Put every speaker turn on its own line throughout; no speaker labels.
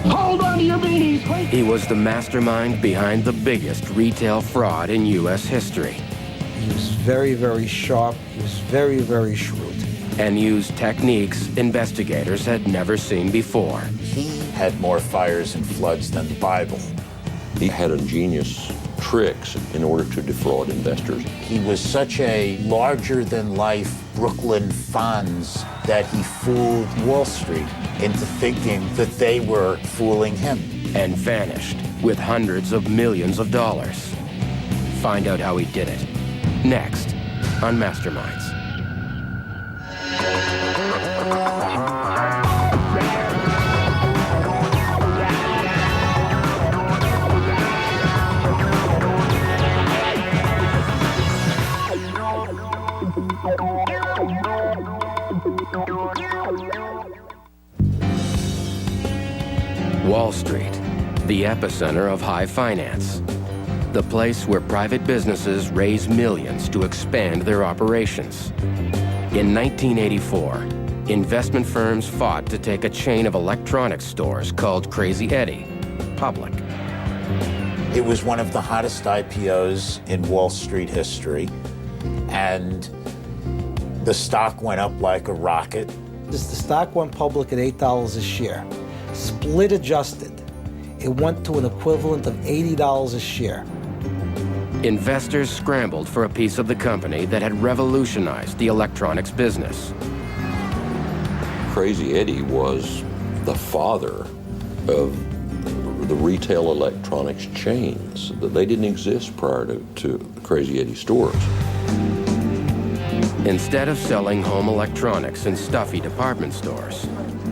Hold on to your beanies!
He was the mastermind behind the biggest retail fraud in U.S. history.
He was very, very sharp. He was very, very shrewd.
And used techniques investigators had never seen before.
He had more fires and floods than the Bible.
He had ingenious tricks in order to defraud investors.
He was such a larger-than-life Brooklyn Fonz that he fooled Wall Street into thinking that they were fooling him.
And vanished with hundreds of millions of dollars. Find out how he did it. Next on Masterminds. Wall Street, the epicenter of high finance. The place where private businesses raise millions to expand their operations. In 1984, investment firms fought to take a chain of electronics stores called Crazy Eddie public.
It was one of the hottest IPOs in Wall Street history, and the stock went up like a rocket.
The stock went public at $8 a share. Split adjusted, it went to an equivalent of $80 a share.
Investors scrambled for a piece of the company that had revolutionized the electronics business.
Crazy Eddie was the father of the retail electronics chains. They didn't exist prior to Crazy Eddie stores.
Instead of selling home electronics in stuffy department stores,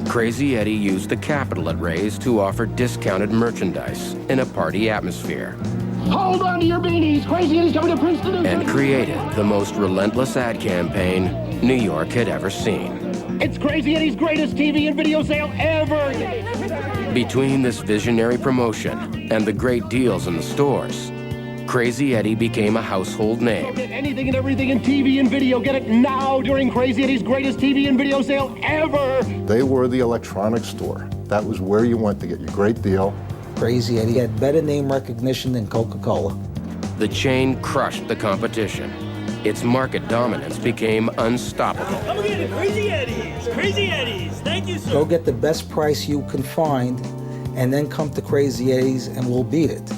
Crazy Eddie used the capital it raised to offer discounted merchandise in a party atmosphere.
Hold on to your beanies! Crazy Eddie's coming to Princeton!
And created the most relentless ad campaign New York had ever seen.
It's Crazy Eddie's greatest TV and video sale ever!
Between this visionary promotion and the great deals in the stores, Crazy Eddie became a household name.
Get anything and everything in TV and video. Get it now during Crazy Eddie's greatest TV and video sale ever!
They were the electronics store. That was where you went to get your great deal.
Crazy Eddie had better name recognition than Coca-Cola.
The chain crushed the competition. Its market dominance became unstoppable.
Come again to Crazy Eddie's! Crazy Eddie's! Thank you, sir!
Go get the best price you can find, and then come to Crazy Eddie's and we'll beat it.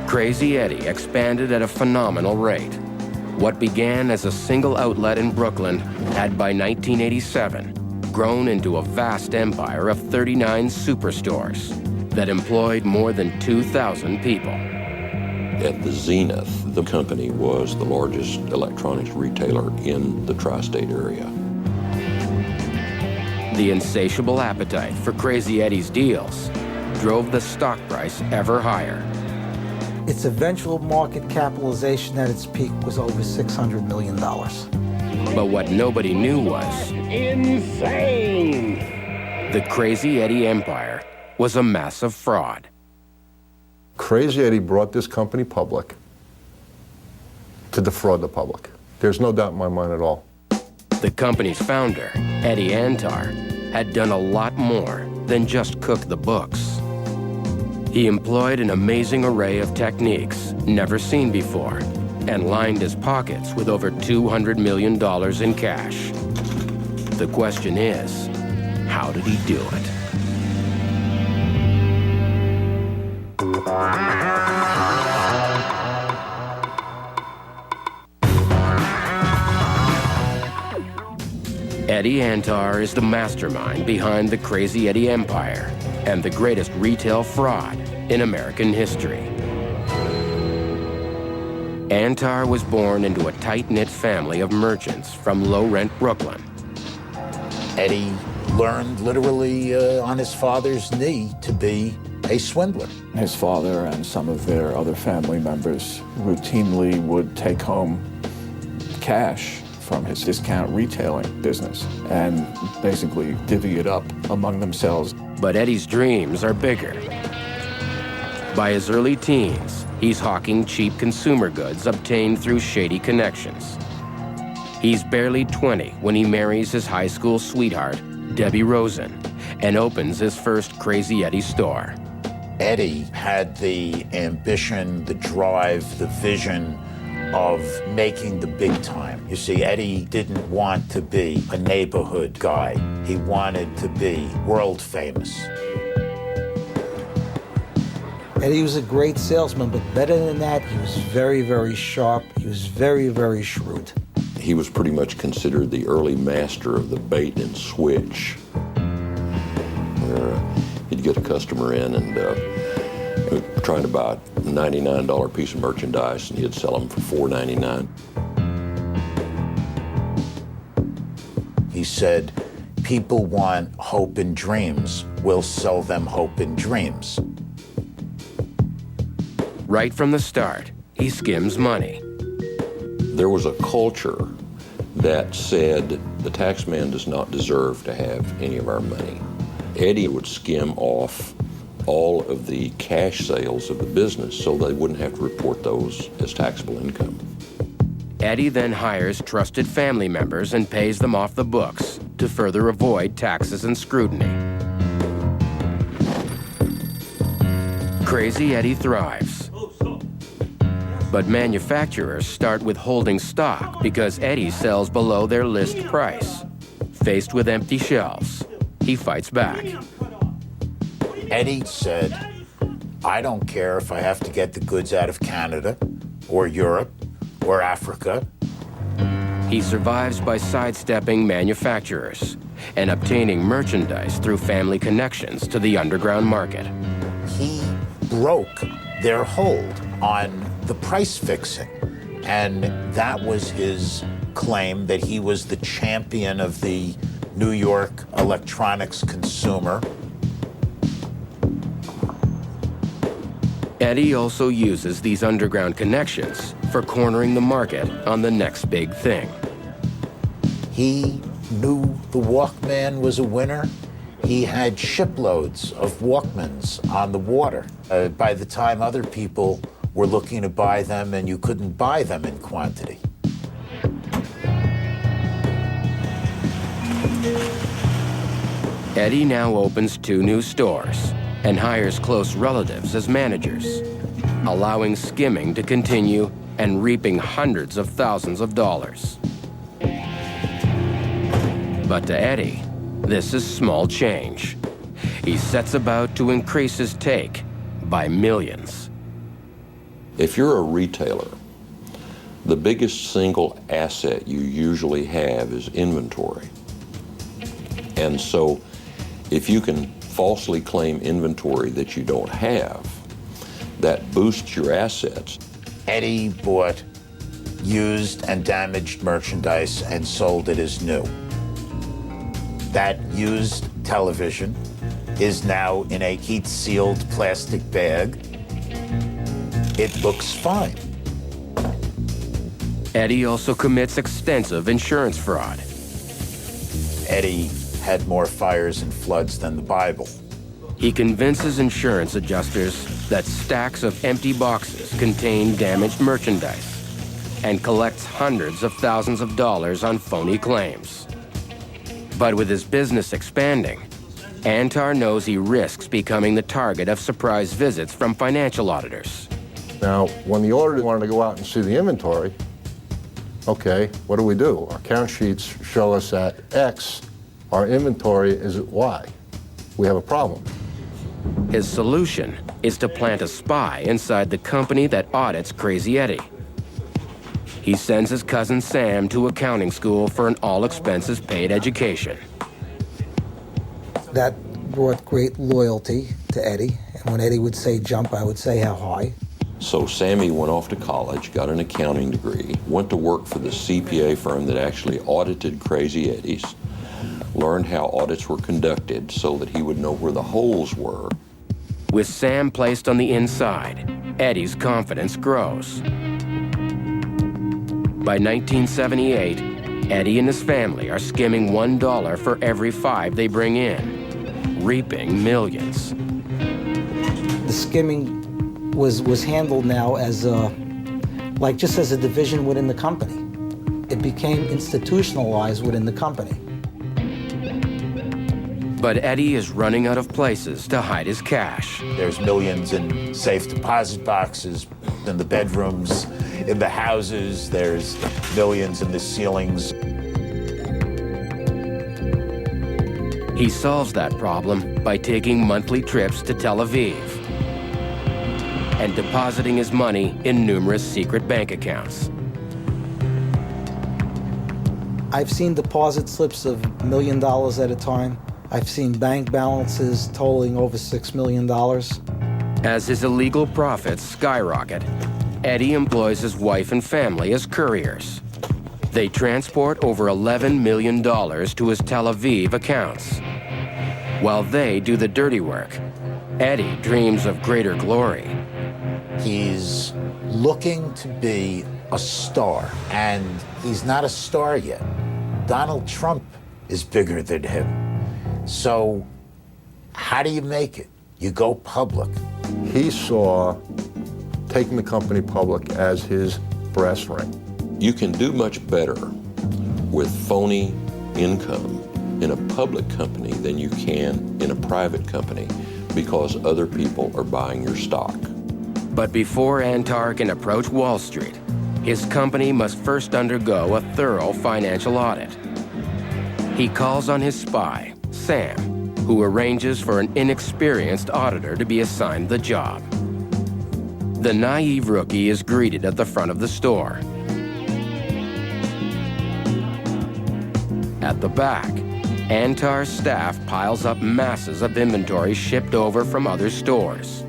Crazy Eddie expanded at a phenomenal rate. What began as a single outlet in Brooklyn had by 1987 grown into a vast empire of 39 superstores that employed more than 2,000 people.
At the zenith, the company was the largest electronics retailer in the tri-state area.
The insatiable appetite for Crazy Eddie's deals drove the stock price ever higher.
Its eventual market capitalization at its peak was over $600 million.
But what nobody knew was
insane!
The Crazy Eddie empire was a massive fraud.
Crazy Eddie brought this company public to defraud the public. There's no doubt in my mind at all.
The company's founder, Eddie Antar, had done a lot more than just cook the books. He employed an amazing array of techniques never seen before and lined his pockets with over $200 million in cash. The question is, how did he do it? Eddie Antar is the mastermind behind the Crazy Eddie empire and the greatest retail fraud in American history. Antar was born into a tight-knit family of merchants from low-rent Brooklyn.
Eddie learned literally on his father's knee to be a swindler.
His father and some of their other family members routinely would take home cash from his discount retailing business and basically divvy it up among themselves.
But Eddie's dreams are bigger. By his early teens, he's hawking cheap consumer goods obtained through shady connections. He's barely 20 when he marries his high school sweetheart, Debbie Rosen, and opens his first Crazy Eddie store.
Eddie had the ambition, the drive, the vision of making the big time. You see, Eddie didn't want to be a neighborhood guy. He wanted to be world famous.
Eddie was a great salesman, but better than that, he was very, very sharp. He was very, very shrewd.
He was pretty much considered the early master of the bait and switch. Where he'd get a customer in and trying to buy a $99 piece of merchandise, and he'd sell them for $4.99.
He said, people want hope and dreams. We'll sell them hope and dreams.
Right from the start, he skims money.
There was a culture that said the tax man does not deserve to have any of our money. Eddie would skim off all of the cash sales of the business so they wouldn't have to report those as taxable income.
Eddie then hires trusted family members and pays them off the books to further avoid taxes and scrutiny. Crazy Eddie thrives. But manufacturers start withholding stock because Eddie sells below their list price. Faced with empty shelves, he fights back.
Eddie said, I don't care if I have to get the goods out of Canada or Europe or Africa.
He survives by sidestepping manufacturers and obtaining merchandise through family connections to the underground market.
He broke their hold on the price fixing, and that was his claim, that he was the champion of the New York electronics consumer.
Eddie also uses these underground connections for cornering the market on the next big thing.
He knew the Walkman was a winner. He had shiploads of Walkmans on the water. By the time other people were looking to buy them, and you couldn't buy them in quantity.
Eddie now opens 2 new stores and hires close relatives as managers, allowing skimming to continue and reaping hundreds of thousands of dollars. But to Eddie, this is small change. He sets about to increase his take by millions.
If you're a retailer, the biggest single asset you usually have is inventory. And so if you can falsely claim inventory that you don't have, that boosts your assets.
Eddie bought used and damaged merchandise and sold it as new. That used television is now in a heat-sealed plastic bag. It looks fine.
Eddie also commits extensive insurance fraud.
Eddie had more fires and floods than the Bible.
He convinces insurance adjusters that stacks of empty boxes contain damaged merchandise and collects hundreds of thousands of dollars on phony claims. But with his business expanding, Antar knows he risks becoming the target of surprise visits from financial auditors.
Now, when the auditor wanted to go out and see the inventory, okay, what do? Our count sheets show us at X, our inventory is at Y. We have a problem.
His solution is to plant a spy inside the company that audits Crazy Eddie. He sends his cousin Sam to accounting school for an all-expenses-paid education.
That brought great loyalty to Eddie. And when Eddie would say jump, I would say how high.
So Sammy went off to college, got an accounting degree, went to work for the CPA firm that actually audited Crazy Eddie's, learned how audits were conducted so that he would know where the holes were.
With Sam placed on the inside, Eddie's confidence grows. By 1978, Eddie and his family are skimming $1 for every 5 they bring in, reaping millions.
The skimming was handled now as just as a division within the company. It became institutionalized within the company.
But Eddie is running out of places to hide his cash.
There's millions in safe deposit boxes, in the bedrooms, in the houses. There's millions in the ceilings.
He solves that problem by taking monthly trips to Tel Aviv and depositing his money in numerous secret bank accounts.
I've seen deposit slips of $1 million at a time. I've seen bank balances totaling over $6 million.
As his illegal profits skyrocket, Eddie employs his wife and family as couriers. They transport over $11 million to his Tel Aviv accounts. While they do the dirty work, Eddie dreams of greater glory.
He's looking to be a star, and he's not a star yet. Donald Trump is bigger than him. So how do you make it? You go public.
He saw taking the company public as his brass ring.
You can do much better with phony income in a public company than you can in a private company because other people are buying your stock.
But before Antar can approach Wall Street, his company must first undergo a thorough financial audit. He calls on his spy, Sam, who arranges for an inexperienced auditor to be assigned the job. The naive rookie is greeted at the front of the store. At the back, Antar's staff piles up masses of inventory shipped over from other stores.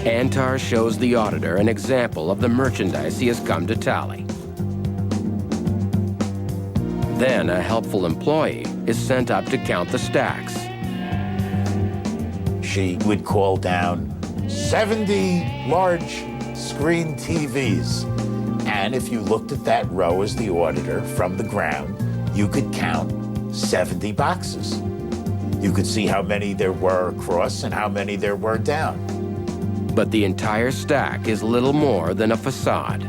Antar shows the auditor an example of the merchandise he has come to tally. Then a helpful employee is sent up to count the stacks.
She would call down 70 large screen TVs. And if you looked at that row as the auditor from the ground, you could count 70 boxes. You could see how many there were across and how many there were down.
But the entire stack is little more than a facade.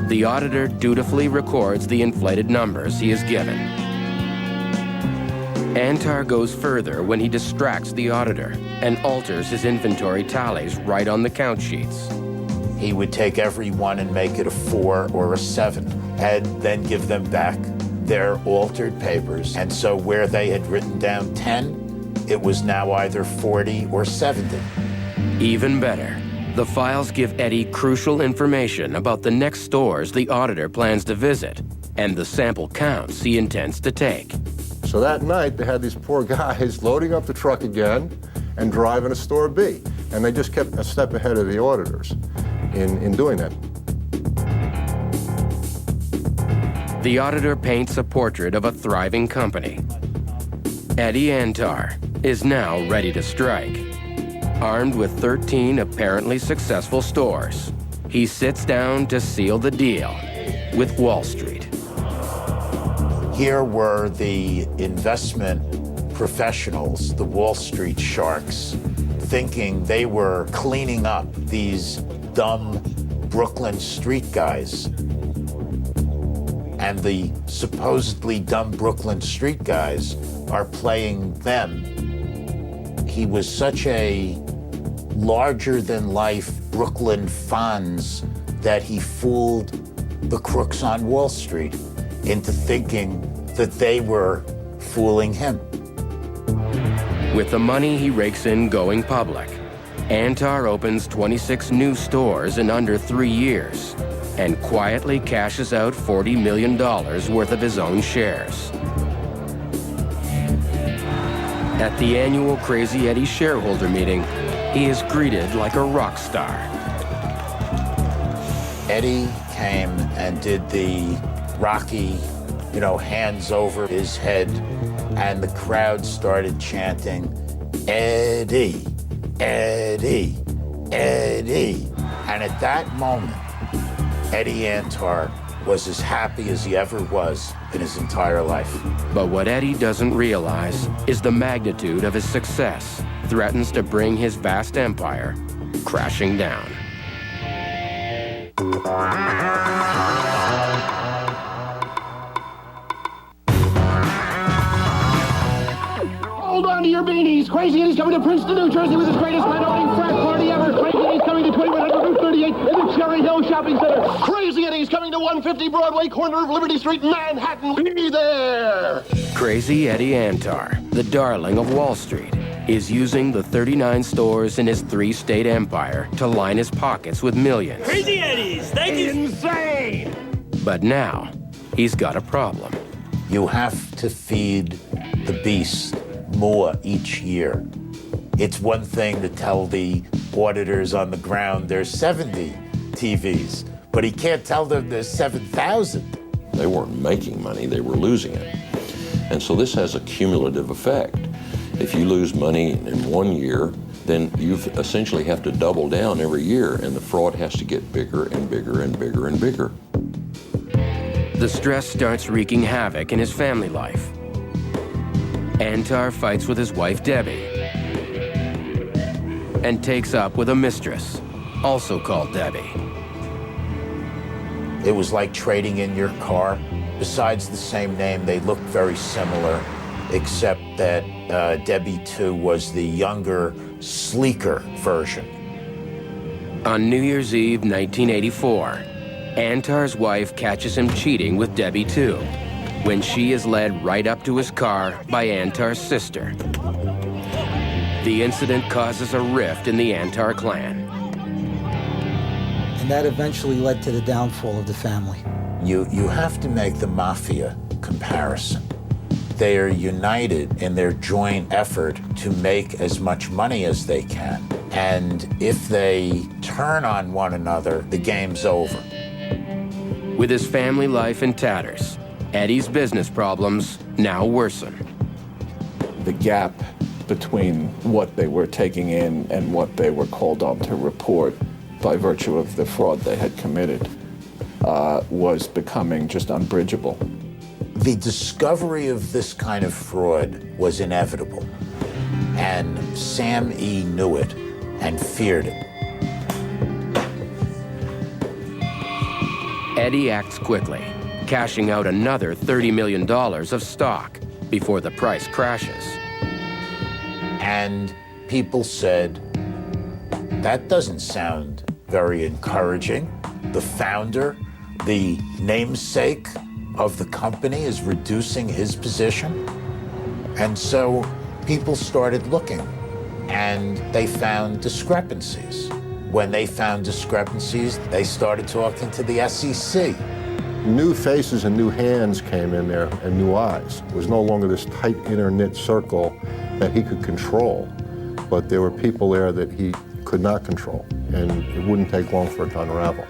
The auditor dutifully records the inflated numbers he is given. Antar goes further when he distracts the auditor and alters his inventory tallies right on the count sheets.
He would take every one and make it a 4 or a 7, and then give them back their altered papers. And so where they had written down 10, it was now either 40 or 70.
Even better, the files give Eddie crucial information about the next stores the auditor plans to visit and the sample counts he intends to take.
So that night, they had these poor guys loading up the truck again and driving to store B. And they just kept a step ahead of the auditors in doing that.
The auditor paints a portrait of a thriving company. Eddie Antar is now ready to strike. Armed with 13 apparently successful stores, he sits down to seal the deal with Wall Street.
Here were the investment professionals, the Wall Street sharks, thinking they were cleaning up these dumb Brooklyn street guys. And the supposedly dumb Brooklyn street guys are playing them. He was such a larger-than-life Brooklyn Fonz that he fooled the crooks on Wall Street into thinking that they were fooling him.
With the money he rakes in going public, Antar opens 26 new stores in under 3 years and quietly cashes out $40 million worth of his own shares. At the annual Crazy Eddie shareholder meeting, he is greeted like a rock star.
Eddie came and did the Rocky, hands over his head, and the crowd started chanting, "Eddie, Eddie, Eddie." And at that moment, Eddie Antar was as happy as he ever was in his entire life.
But what Eddie doesn't realize is the magnitude of his success threatens to bring his vast empire crashing down.
Hold on to your beanies. Crazy Eddie's coming to Princeton, New Jersey with his greatest man-owning frat party ever. Crazy Eddie's coming to 2138 in the Cherry Hill Shopping Center. Crazy Eddie's coming to 150 Broadway, corner of Liberty Street, Manhattan. Be there.
Crazy Eddie Antar, the darling of Wall Street, is using the 39 stores in his 3-state empire to line his pockets with millions.
Crazy Eddie's, thank you.
Insane.
But now, he's got a problem.
You have to feed the beast more each year. It's one thing to tell the auditors on the ground there's 70 TVs, but he can't tell them there's 7,000.
They weren't making money, they were losing it. And so this has a cumulative effect. If you lose money in one year, then you essentially have to double down every year, and the fraud has to get bigger and bigger and bigger and bigger.
The stress starts wreaking havoc in his family life. Antar fights with his wife, Debbie, and takes up with a mistress, also called Debbie.
It was like trading in your car. Besides the same name, they looked very similar, except that Debbie 2 was the younger, sleeker version.
On New Year's Eve, 1984, Antar's wife catches him cheating with Debbie 2 when she is led right up to his car by Antar's sister. The incident causes a rift in the Antar clan.
And that eventually led to the downfall of the family.
You have to make the mafia comparison. They are united in their joint effort to make as much money as they can. And if they turn on one another, the game's over.
With his family life in tatters, Eddie's business problems now worsen.
The gap between what they were taking in and what they were called on to report by virtue of the fraud they had committed was becoming just unbridgeable.
The discovery of this kind of fraud was inevitable, and Sam E. knew it and feared it.
Eddie acts quickly, cashing out another $30 million of stock before the price crashes.
And people said, that doesn't sound very encouraging. The founder, the namesake of the company, is reducing his position. And so people started looking, and they found discrepancies. When they found discrepancies, they started talking to the SEC.
New faces and new hands came in there, and new eyes. It was no longer this tight, inner-knit circle that he could control, but there were people there that he could not control, and it wouldn't take long for it to unravel.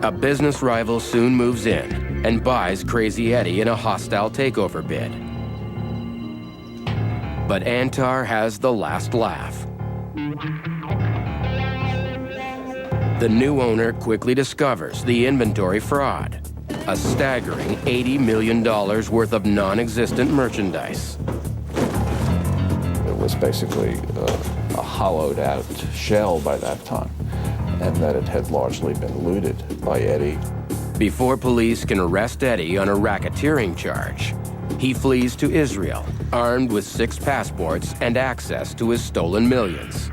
A business rival soon moves in and buys Crazy Eddie in a hostile takeover bid. But Antar has the last laugh. The new owner quickly discovers the inventory fraud, a staggering $80 million worth of non-existent merchandise.
It was basically a hollowed-out shell by that time, and that it had largely been looted by Eddie.
Before police can arrest Eddie on a racketeering charge, he flees to Israel, armed with 6 passports and access to his stolen millions.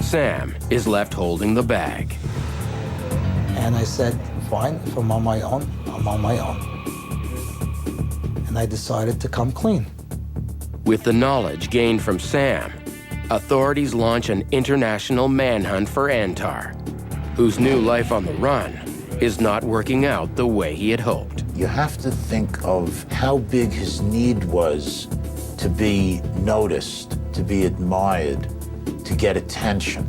Sam is left holding the bag.
And I said, fine, if I'm on my own, I'm on my own. And I decided to come clean.
With the knowledge gained from Sam, authorities launch an international manhunt for Antar, whose new life on the run is not working out the way he had hoped.
You have to think of how big his need was to be noticed, to be admired, to get attention,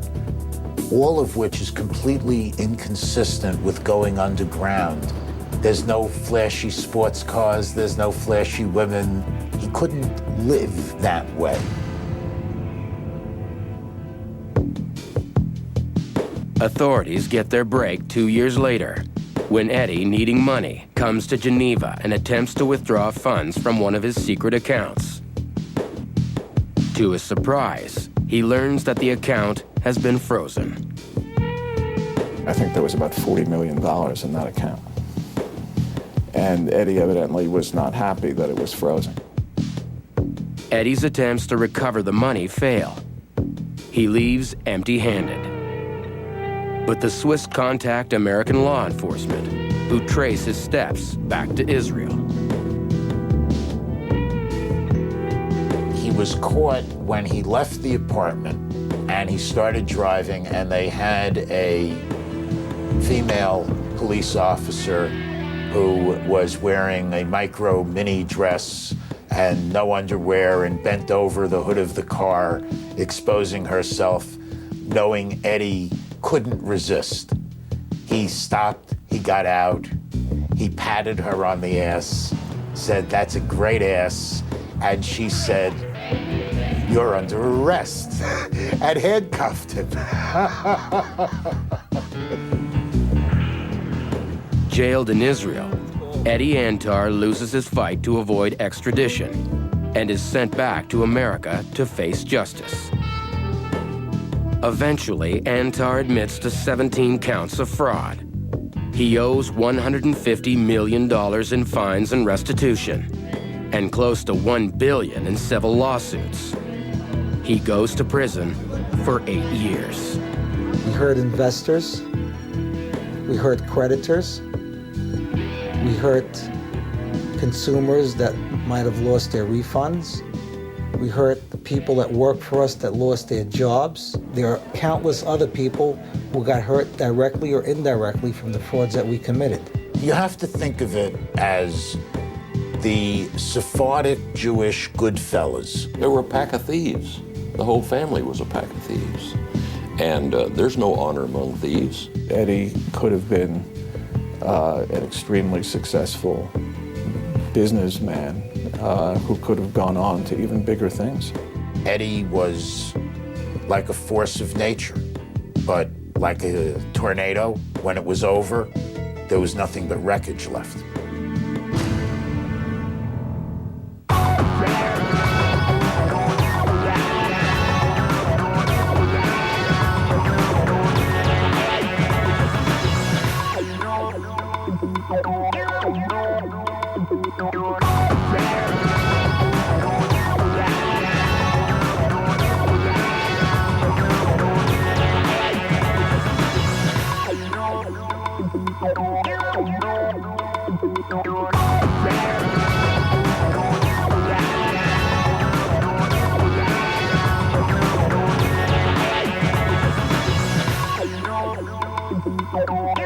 all of which is completely inconsistent with going underground. There's no flashy sports cars, there's no flashy women. He couldn't live that way.
Authorities get their break 2 years later, when Eddie, needing money, comes to Geneva and attempts to withdraw funds from one of his secret accounts. To his surprise, he learns that the account has been frozen.
I think there was about $40 million in that account. And Eddie evidently was not happy that it was frozen.
Eddie's attempts to recover the money fail. He leaves empty-handed. But the Swiss contact American law enforcement, who trace his steps back to Israel.
He was caught when he left the apartment and he started driving, and they had a female police officer who was wearing a micro mini dress and no underwear and bent over the hood of the car, exposing herself, knowing Eddie couldn't resist. He stopped, he got out, he patted her on the ass, said, "That's a great ass," and she said, "You're under arrest," and handcuffed him.
Jailed in Israel, Eddie Antar loses his fight to avoid extradition and is sent back to America to face justice. Eventually, Antar admits to 17 counts of fraud. He owes $150 million in fines and restitution, and close to $1 billion in civil lawsuits. He goes to prison for 8 years.
We hurt investors. We hurt creditors. We hurt consumers that might have lost their refunds. We hurt the people that work for us that lost their jobs. There are countless other people who got hurt directly or indirectly from the frauds that we committed.
You have to think of it as the Sephardic Jewish Goodfellas.
There were a pack of thieves. The whole family was a pack of thieves. And there's no honor among thieves.
Eddie could have been an extremely successful businessman who could have gone on to even bigger things.
Eddie was like a force of nature, but like a tornado, when it was over, there was nothing but wreckage left.
Oh,